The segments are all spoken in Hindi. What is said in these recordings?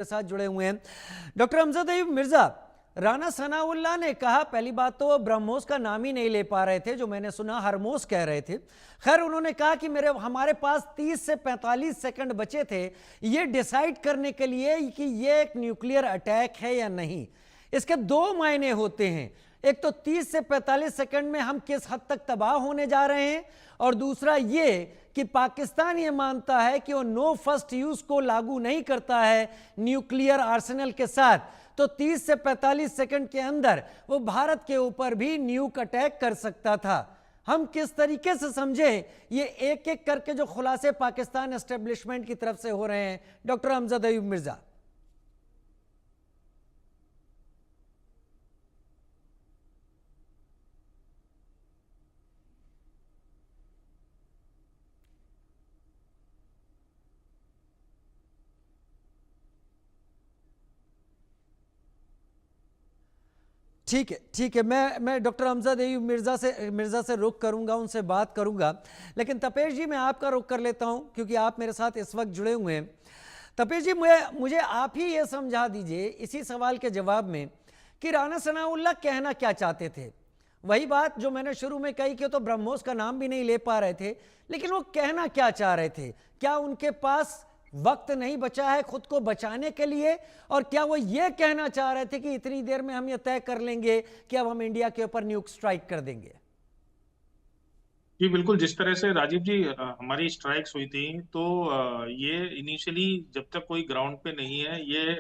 साथ जुड़े हुए हैं डॉक्टर अमजद अयूब मिर्जा। राना सनाउल्लाह ने कहा, पहली बात तो वो ब्रह्मोस का नाम ही नहीं ले पा रहे थे, जो मैंने सुना हरमोस कह रहे थे। खैर, उन्होंने कहा कि हमारे पास 30 से 45 सेकंड बचे थे ये डिसाइड करने के लिए कि ये एक न्यूक्लियर अटैक है या नहीं। इसके दो मायने होते हैं, एक तो 30 से 45 सेकंड में हम किस हद तक तबाह होने जा रहे हैं, और दूसरा ये कि पाकिस्तान ये मानता है कि वो नो फर्स्ट यूज को लागू नहीं करता है न्यूक्लियर आर्सेनल के साथ, तो 30 से 45 सेकंड के अंदर वो भारत के ऊपर भी न्यूक अटैक कर सकता था। हम किस तरीके से समझें ये एक एक करके जो खुलासे पाकिस्तान एस्टेब्लिशमेंट की तरफ से हो रहे हैं, डॉक्टर अमजद अयूब मिर्जा? ठीक है, मैं डॉक्टर अमजद अयूब मिर्ज़ा से रुख करूंगा, उनसे बात करूंगा। लेकिन तपेश जी, मैं आपका रुख कर लेता हूं क्योंकि आप मेरे साथ इस वक्त जुड़े हुए हैं। तपेश जी, मुझे आप ही ये समझा दीजिए इसी सवाल के जवाब में कि राना सनाउल्लाह कहना क्या चाहते थे। वही बात जो मैंने शुरू में कही कि तो ब्रह्मोस का नाम भी नहीं ले पा रहे थे, लेकिन वो कहना क्या चाह रहे थे? क्या उनके पास वक्त नहीं बचा है खुद को बचाने के लिए, और क्या वो ये कहना चाह रहे थे कि इतनी देर में हम ये तय कर लेंगे कि अब हम इंडिया के ऊपर न्यूक स्ट्राइक कर देंगे? जी बिल्कुल, जिस तरह से राजीव जी हमारी स्ट्राइक्स हुई थी, तो ये इनिशियली जब तक कोई ग्राउंड पे नहीं है, ये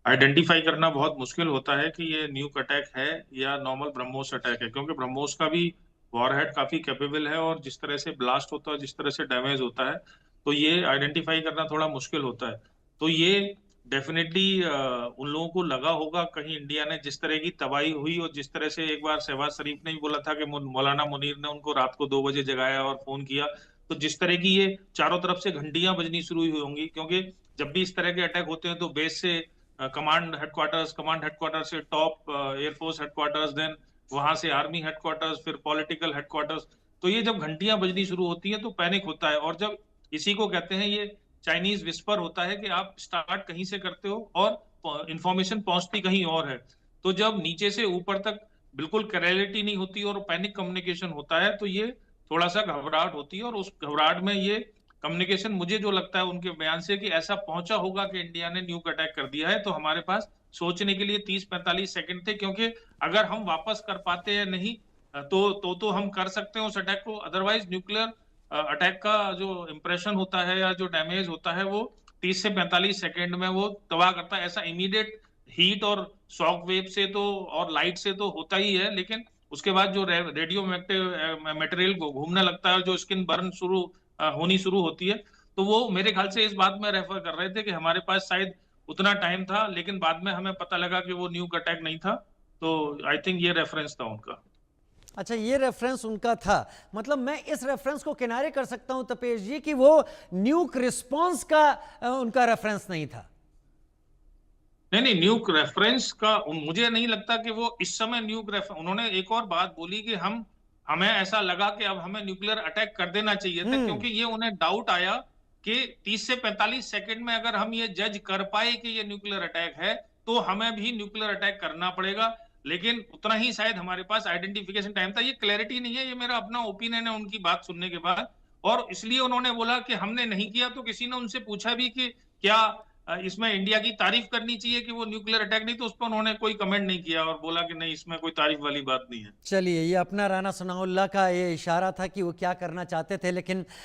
आइडेंटिफाई करना बहुत मुश्किल होता है कि ये न्यूक अटैक है या नॉर्मल ब्रह्मोस अटैक है, क्योंकि ब्रह्मोस का भी वॉरहेड काफी कैपेबल है और जिस तरह से ब्लास्ट होता है, जिस तरह से डैमेज होता है, तो ये आइडेंटिफाई करना थोड़ा मुश्किल होता है। तो ये डेफिनेटली उन लोगों को लगा होगा कहीं इंडिया ने जिस तरह की तबाही हुई, और जिस तरह से एक बार शहबाज शरीफ ने भी बोला था कि मौलाना मुनीर ने उनको रात को 2 बजे जगाया और फोन किया, तो जिस तरह की ये चारों तरफ से घंटियां बजनी शुरू हुई होंगी, क्योंकि जब भी इस तरह के अटैक होते हैं तो बेस से कमांड हेडक्वार्टर से टॉप एयरफोर्स हेडक्वार्टर्स, देन वहां से आर्मी हेडक्वार्टर्स, फिर पॉलिटिकल हेडक्वार्टर्स, तो ये जब घंटियां बजनी शुरू होती है तो पैनिक होता है। और जब इसी को कहते हैं, ये चाइनीज विस्पर होता है कि आप स्टार्ट कहीं से करते हो और इंफॉर्मेशन पहुंचती कहीं और है। तो जब नीचे से ऊपर तक बिल्कुल क्लैरिटी नहीं होती और पैनिक कम्युनिकेशन होता है, तो ये थोड़ा सा घबराहट होती है, और उस घबराहट में ये कम्युनिकेशन, मुझे जो लगता है उनके बयान से, कि ऐसा पहुंचा होगा कि इंडिया ने न्यूक अटैक कर दिया है, तो हमारे पास सोचने के लिए 30-45 सेकंड थे, क्योंकि अगर हम वापस कर पाते हैं नहीं तो हम कर सकते हैं उस अटैक को। अदरवाइज न्यूक्लियर अटैक का जो इंप्रेशन होता है या जो डैमेज होता है, वो 30 से 45 सेकंड में वो तबाह करता है। ऐसा इमीडिएट हीट और शॉक वेव से तो और लाइट से तो होता ही है, लेकिन उसके बाद जो रेडियो मटेरियल को घूमने लगता है, जो स्किन बर्न होनी शुरू होती है, तो वो मेरे ख्याल से इस बात में रेफर कर रहे थे कि हमारे पास शायद उतना टाइम था, लेकिन बाद में हमें पता लगा कि वो न्यूक अटैक नहीं था। तो आई थिंक ये रेफरेंस था उनका। अच्छा, ये रेफरेंस उनका था। मतलब मैं इस रेफरेंस को किनारे कर सकता हूं तपेश जी कि वो न्यूक रिस्पांस का उनका रेफरेंस नहीं था? नहीं नहीं, न्यूक रेफरेंस का मुझे नहीं लगता कि वो इस समय उन्होंने एक और बात बोली कि हमें ऐसा लगा कि अब हमें न्यूक्लियर अटैक कर देना चाहिए था, क्योंकि ये उन्हें डाउट आया कि 30 से 45 सेकंड में अगर हम ये जज कर पाए कि ये न्यूक्लियर अटैक है, तो हमें भी न्यूक्लियर अटैक करना पड़ेगा। लेकिन उतना ही शायद हमारे पास आइडेंटिफिकेशन टाइम था। ये क्लैरिटी नहीं है, ये मेरा अपना ओपिनियन है उनकी बात सुनने के बाद। और इसलिए उन्होंने बोला कि हमने नहीं किया, तो किसी ने उनसे पूछा भी कि क्या इसमें इंडिया की तारीफ करनी चाहिए कि वो न्यूक्लियर अटैक नहीं, तो उस पर उन्होंने कोई कमेंट नहीं किया और बोला कि नहीं, इसमें कोई तारीफ वाली बात नहीं है। चलिए, ये अपना राना सनाउल्लाह का ये इशारा था कि वो क्या करना चाहते थे, लेकिन